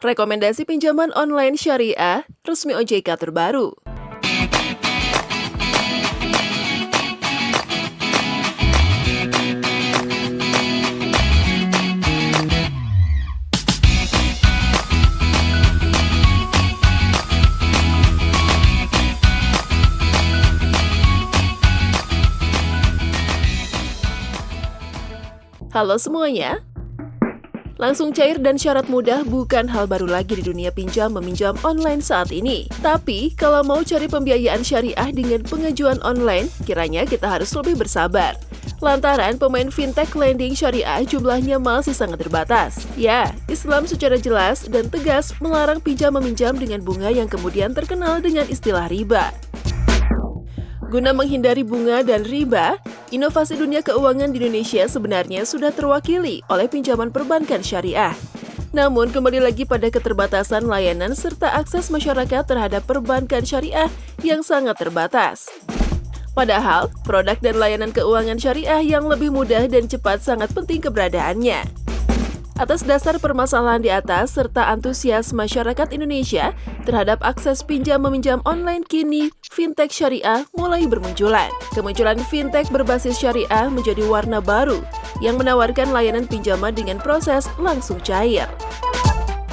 Rekomendasi pinjaman online syariah resmi OJK terbaru. Halo semuanya. Langsung cair dan syarat mudah bukan hal baru lagi di dunia pinjam-meminjam online saat ini. Tapi, kalau mau cari pembiayaan syariah dengan pengajuan online, kiranya kita harus lebih bersabar. Lantaran pemain fintech lending syariah jumlahnya masih sangat terbatas. Ya, Islam secara jelas dan tegas melarang pinjam-meminjam dengan bunga yang kemudian terkenal dengan istilah riba. Guna menghindari bunga dan riba, inovasi dunia keuangan di Indonesia sebenarnya sudah terwakili oleh pinjaman perbankan syariah. Namun, kembali lagi pada keterbatasan layanan serta akses masyarakat terhadap perbankan syariah yang sangat terbatas. Padahal, produk dan layanan keuangan syariah yang lebih mudah dan cepat sangat penting keberadaannya. Atas dasar permasalahan di atas serta antusias masyarakat Indonesia terhadap akses pinjam-meminjam online kini, fintech syariah mulai bermunculan. Kemunculan fintech berbasis syariah menjadi warna baru yang menawarkan layanan pinjaman dengan proses langsung cair.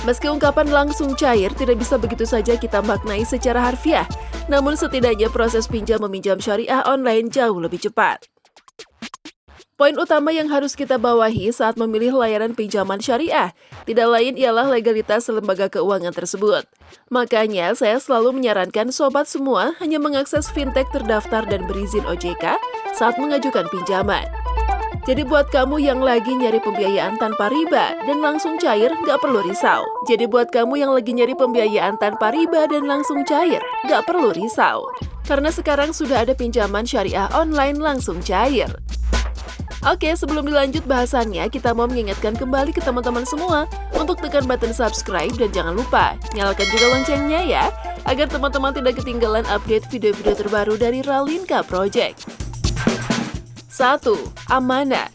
Meski ungkapan langsung cair tidak bisa begitu saja kita maknai secara harfiah, namun setidaknya proses pinjam-meminjam syariah online jauh lebih cepat. Poin utama yang harus kita bawahi saat memilih layanan pinjaman syariah tidak lain ialah legalitas lembaga keuangan tersebut. Makanya, saya selalu menyarankan sobat semua hanya mengakses fintech terdaftar dan berizin OJK saat mengajukan pinjaman. Jadi buat kamu yang lagi nyari pembiayaan tanpa riba dan langsung cair, nggak perlu risau. Karena sekarang sudah ada pinjaman syariah online langsung cair. Oke, sebelum dilanjut bahasannya, kita mau mengingatkan kembali ke teman-teman semua untuk tekan button subscribe dan jangan lupa nyalakan juga loncengnya ya, agar teman-teman tidak ketinggalan update video-video terbaru dari Ralinka Project. 1. Amanah.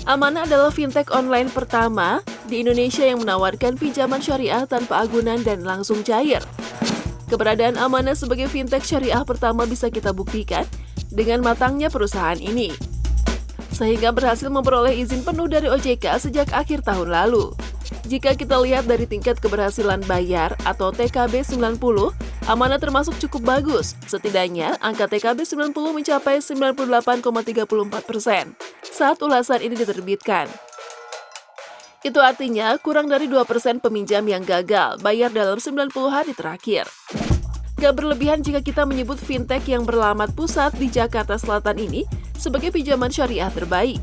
Amanah adalah fintech online pertama di Indonesia yang menawarkan pinjaman syariah tanpa agunan dan langsung cair. Keberadaan Amanah sebagai fintech syariah pertama bisa kita buktikan dengan matangnya perusahaan ini, sehingga berhasil memperoleh izin penuh dari OJK sejak akhir tahun lalu. Jika kita lihat dari tingkat keberhasilan bayar atau TKB 90, Amanah termasuk cukup bagus. Setidaknya, angka TKB 90 mencapai 98,34% saat ulasan ini diterbitkan. Itu artinya kurang dari 2% peminjam yang gagal bayar dalam 90 hari terakhir. Gak berlebihan jika kita menyebut fintech yang beralamat pusat di Jakarta Selatan ini sebagai pinjaman syariah terbaik.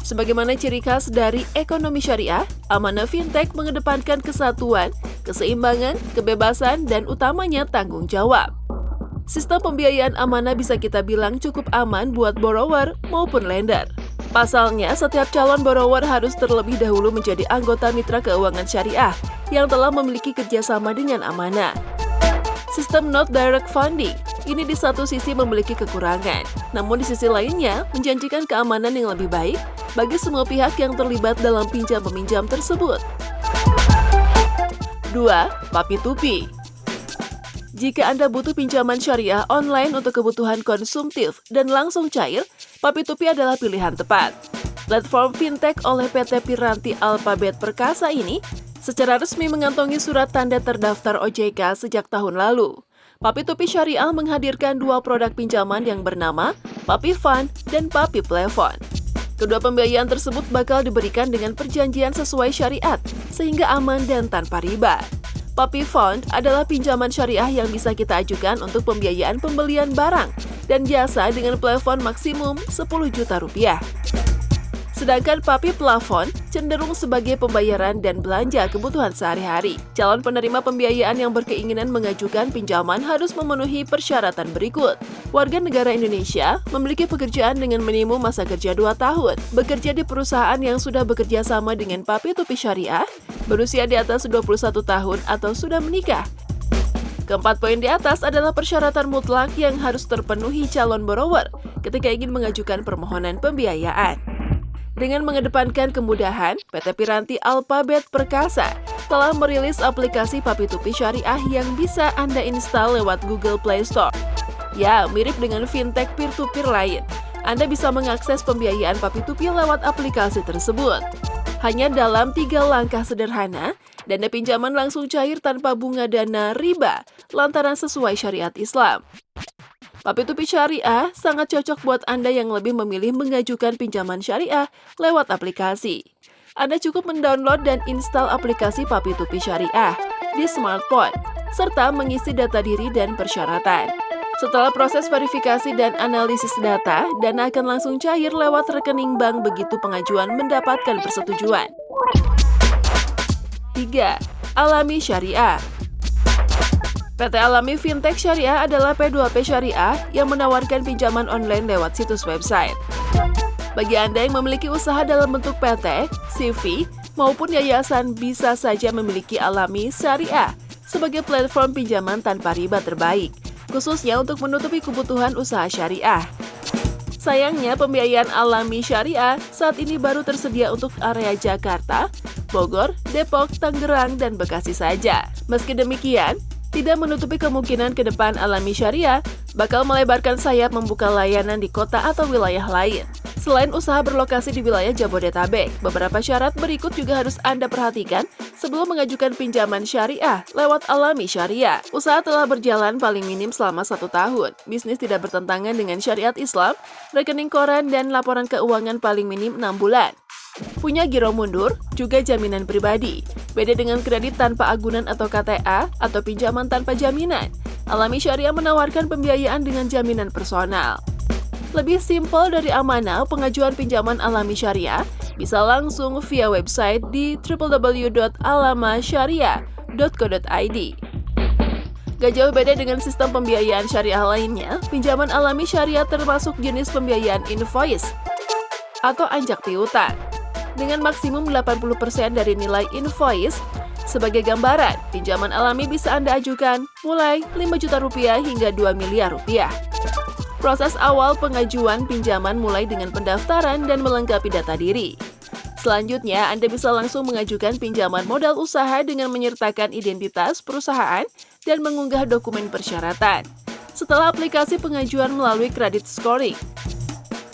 Sebagaimana ciri khas dari ekonomi syariah, Amanah Fintech mengedepankan kesatuan, keseimbangan, kebebasan, dan utamanya tanggung jawab. Sistem pembiayaan Amanah bisa kita bilang cukup aman buat borrower maupun lender. Pasalnya, setiap calon borrower harus terlebih dahulu menjadi anggota mitra keuangan syariah yang telah memiliki kerjasama dengan Amanah. Sistem not direct funding ini di satu sisi memiliki kekurangan, namun di sisi lainnya menjanjikan keamanan yang lebih baik bagi semua pihak yang terlibat dalam pinjam-meminjam tersebut. 2. Papi Tupi. Jika Anda butuh pinjaman syariah online untuk kebutuhan konsumtif dan langsung cair, Papi Tupi adalah pilihan tepat. Platform fintech oleh PT Piranti Alphabet Perkasa ini secara resmi mengantongi surat tanda terdaftar OJK sejak tahun lalu. Papi Tupi Syariah menghadirkan dua produk pinjaman yang bernama Papi Fund dan Papi Plafond. Kedua pembiayaan tersebut bakal diberikan dengan perjanjian sesuai syariat, sehingga aman dan tanpa riba. Papi Fund adalah pinjaman syariah yang bisa kita ajukan untuk pembiayaan pembelian barang dan jasa dengan plafon maksimum 10 juta rupiah. Sedangkan Papi Plafond cenderung sebagai pembayaran dan belanja kebutuhan sehari-hari. Calon penerima pembiayaan yang berkeinginan mengajukan pinjaman harus memenuhi persyaratan berikut. Warga negara Indonesia, memiliki pekerjaan dengan minimum masa kerja 2 tahun, bekerja di perusahaan yang sudah bekerja sama dengan Papi Tupi Syariah, berusia di atas 21 tahun atau sudah menikah. Keempat poin di atas adalah persyaratan mutlak yang harus terpenuhi calon borrower ketika ingin mengajukan permohonan pembiayaan. Dengan mengedepankan kemudahan, PT Piranti Alphabet Perkasa telah merilis aplikasi Papitupi Syariah yang bisa Anda install lewat Google Play Store. Ya, mirip dengan fintech peer-to-peer lain. Anda bisa mengakses pembiayaan Papitupi lewat aplikasi tersebut. Hanya dalam 3 langkah sederhana, dana pinjaman langsung cair tanpa bunga dana riba, lantaran sesuai syariat Islam. Papitupi Syariah sangat cocok buat Anda yang lebih memilih mengajukan pinjaman syariah lewat aplikasi. Anda cukup mendownload dan install aplikasi Papitupi Syariah di smartphone, serta mengisi data diri dan persyaratan. Setelah proses verifikasi dan analisis data, dana akan langsung cair lewat rekening bank begitu pengajuan mendapatkan persetujuan. 3. Alami Syariah. PT Alami Fintech Syariah adalah P2P Syariah yang menawarkan pinjaman online lewat situs website. Bagi Anda yang memiliki usaha dalam bentuk PT, CV, maupun yayasan bisa saja memiliki Alami Syariah sebagai platform pinjaman tanpa riba terbaik, khususnya untuk menutupi kebutuhan usaha syariah. Sayangnya, pembiayaan Alami Syariah saat ini baru tersedia untuk area Jakarta, Bogor, Depok, Tangerang, dan Bekasi saja. Meski demikian, tidak menutupi kemungkinan ke depan Alami Syariah bakal melebarkan sayap membuka layanan di kota atau wilayah lain. Selain usaha berlokasi di wilayah Jabodetabek, beberapa syarat berikut juga harus Anda perhatikan sebelum mengajukan pinjaman syariah lewat Alami Syariah. Usaha telah berjalan paling minim selama 1 tahun, bisnis tidak bertentangan dengan syariat Islam, rekening koran dan laporan keuangan paling minim 6 bulan. Punya giro mundur, juga jaminan pribadi. Beda dengan kredit tanpa agunan atau KTA atau pinjaman tanpa jaminan. Alami Syariah menawarkan pembiayaan dengan jaminan personal. Lebih simpel dari amanah, pengajuan pinjaman Alami Syariah bisa langsung via website di www.alamasyariah.co.id. Gak jauh beda dengan sistem pembiayaan syariah lainnya, pinjaman Alami Syariah termasuk jenis pembiayaan invoice atau anjak piutang. Dengan maksimum 80% dari nilai invoice, sebagai gambaran, pinjaman Alami bisa Anda ajukan mulai 5 juta rupiah hingga 2 miliar rupiah. Proses awal pengajuan pinjaman mulai dengan pendaftaran dan melengkapi data diri. Selanjutnya, Anda bisa langsung mengajukan pinjaman modal usaha dengan menyertakan identitas perusahaan dan mengunggah dokumen persyaratan. Setelah aplikasi pengajuan melalui credit scoring,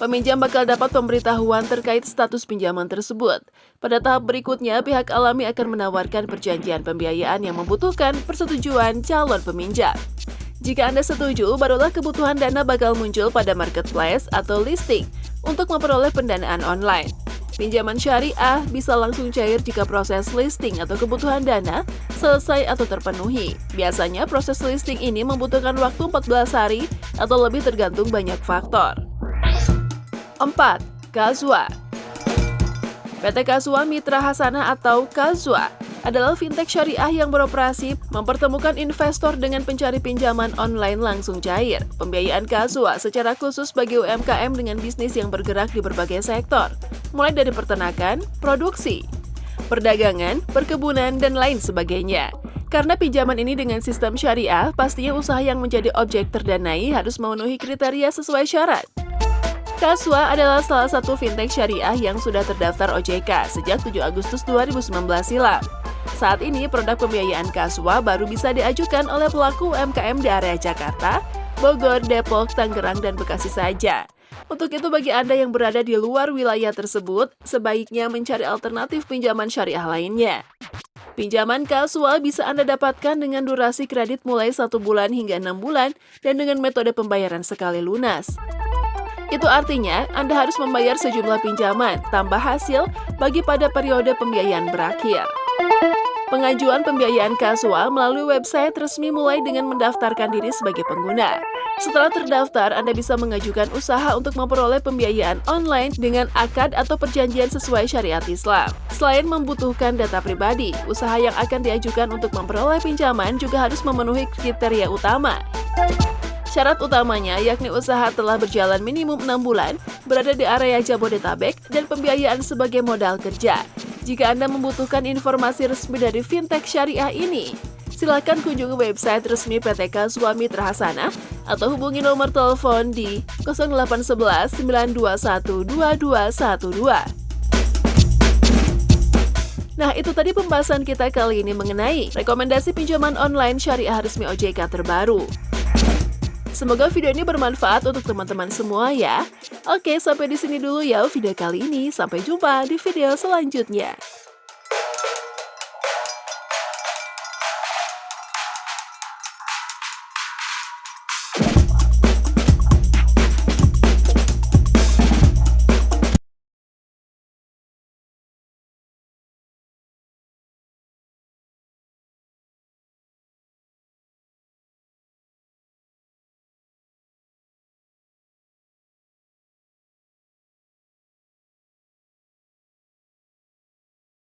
peminjam bakal dapat pemberitahuan terkait status pinjaman tersebut. Pada tahap berikutnya, pihak Alami akan menawarkan perjanjian pembiayaan yang membutuhkan persetujuan calon peminjam. Jika Anda setuju, barulah kebutuhan dana bakal muncul pada marketplace atau listing untuk memperoleh pendanaan online. Pinjaman syariah bisa langsung cair jika proses listing atau kebutuhan dana selesai atau terpenuhi. Biasanya proses listing ini membutuhkan waktu 14 hari atau lebih tergantung banyak faktor. 4. Kazwa. PT Kazwa Mitra Hasanah atau Kazwa adalah fintech syariah yang beroperasi mempertemukan investor dengan pencari pinjaman online langsung cair. Pembiayaan Kazwa secara khusus bagi UMKM dengan bisnis yang bergerak di berbagai sektor, mulai dari peternakan, produksi, perdagangan, perkebunan, dan lain sebagainya. Karena pinjaman ini dengan sistem syariah, pastinya usaha yang menjadi objek terdanai harus memenuhi kriteria sesuai syarat. Kazwa adalah salah satu fintech syariah yang sudah terdaftar OJK sejak 7 Agustus 2019 silam. Saat ini, produk pembiayaan Kazwa baru bisa diajukan oleh pelaku UMKM di area Jakarta, Bogor, Depok, Tangerang, dan Bekasi saja. Untuk itu, bagi Anda yang berada di luar wilayah tersebut, sebaiknya mencari alternatif pinjaman syariah lainnya. Pinjaman Kazwa bisa Anda dapatkan dengan durasi kredit mulai 1 bulan hingga 6 bulan dan dengan metode pembayaran sekali lunas. Itu artinya, Anda harus membayar sejumlah pinjaman, tambah hasil bagi pada periode pembiayaan berakhir. Pengajuan pembiayaan Kazwa melalui website resmi mulai dengan mendaftarkan diri sebagai pengguna. Setelah terdaftar, Anda bisa mengajukan usaha untuk memperoleh pembiayaan online dengan akad atau perjanjian sesuai syariat Islam. Selain membutuhkan data pribadi, usaha yang akan diajukan untuk memperoleh pinjaman juga harus memenuhi kriteria utama. Syarat utamanya yakni usaha telah berjalan minimum 6 bulan, berada di area Jabodetabek, dan pembiayaan sebagai modal kerja. Jika Anda membutuhkan informasi resmi dari fintech syariah ini, silakan kunjungi website resmi PT Kazwa Mitra Hasanah atau hubungi nomor telepon di 0811 921 2212. Nah, itu tadi pembahasan kita kali ini mengenai rekomendasi pinjaman online syariah resmi OJK terbaru. Semoga video ini bermanfaat untuk teman-teman semua ya. Oke, sampai di sini dulu ya video kali ini. Sampai jumpa di video selanjutnya.